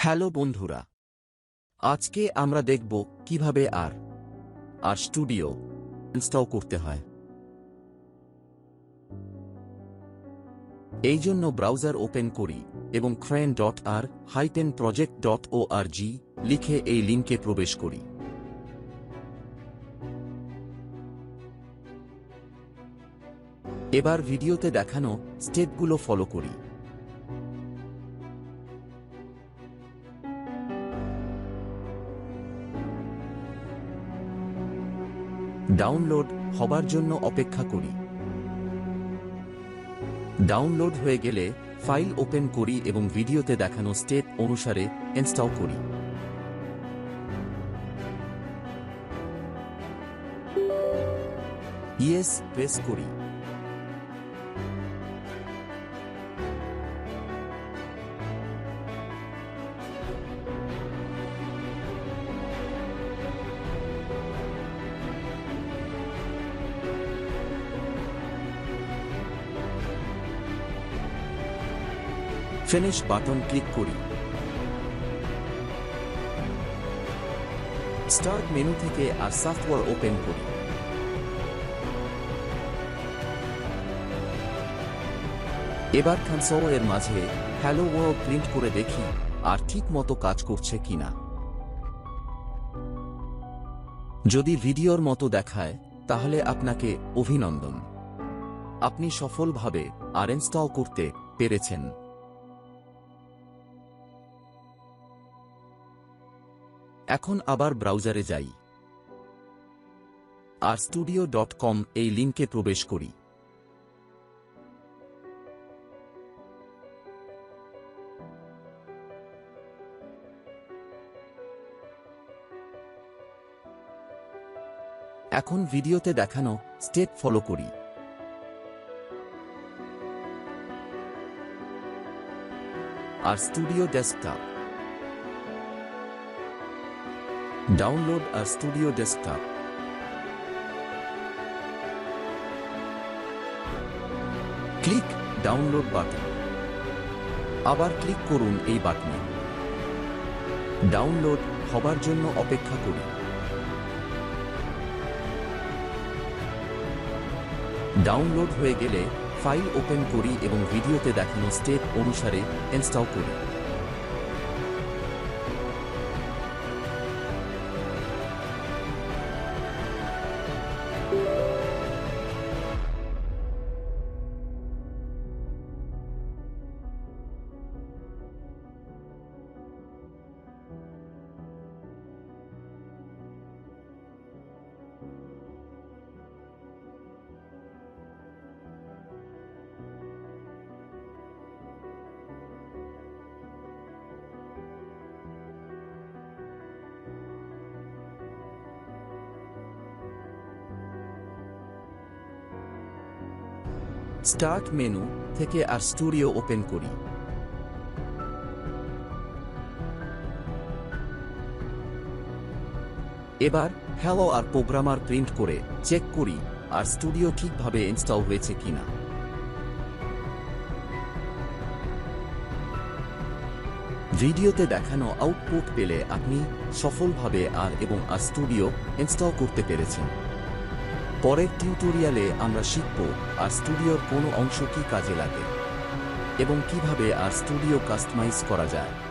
Hello বন্ধুরা, আজকে আমরা দেখব কিভাবে আর স্টুডিও ইনস্টল করতে হয়। এই জন্য ব্রাউজার ওপেন করি এবং crane.r-project.org লিখে এই লিঙ্কে প্রবেশ করি। এবার ভিডিওতে দেখানো স্টেপগুলো ফলো করি। ডাউনলোড হবার জন্য অপেক্ষা করি। ডাউনলোড হয়ে গেলে ফাইল ওপেন করি এবং ভিডিওতে দেখানো স্টেপ অনুসারে ইনস্টল করি। ইয়েস প্রেস করি। ফিনিশ বাটন ক্লিক করি। স্টার্ট মেনু থেকে আর সফটওয়্যার ওপেন করি। এবার কনসোল এর মাঝে হ্যালো ওয়ার্ল্ড প্রিন্ট করে দেখি আর ঠিক মতো কাজ করছে কিনা। যদি ভিডিওর মতো দেখায় তাহলে আপনাকে অভিনন্দন, আপনি সফলভাবে আর ইনস্টল করতে পেরেছেন। এখন আবার ব্রাউজারে যাই, rstudio.com এই লিঙ্কে প্রবেশ করি। এখন ভিডিওতে দেখানো স্টেপ ফলো করি। RStudio desktop. Download RStudio desktop. Click download button. আবার ক্লিক করুন এই বাটনে। ডাউনলোড হবার জন্য অপেক্ষা করি। ডাউনলোড হয়ে গেলে ফাইল ওপেন করি এবং ভিডিওতে দেখানো স্টেপ অনুসারে ইনস্টল করি। স্টার্ট মেনু থেকে RStudio ওপেন করি। এবার হ্যালো আর প্রোগ্রামার প্রিন্ট করে চেক করি RStudio ঠিকভাবে ইনস্টল হয়েছে কিনা। ভিডিওতে দেখানো আউটপুট পেলে আপনি সফলভাবে RStudio ইনস্টল করতে পেরেছেন। পরের টিউটোরিয়ালে আমরা শিখব RStudioর কোন অংশ কি কাজে লাগে এবং কিভাবে RStudio কাস্টমাইজ করা যায়।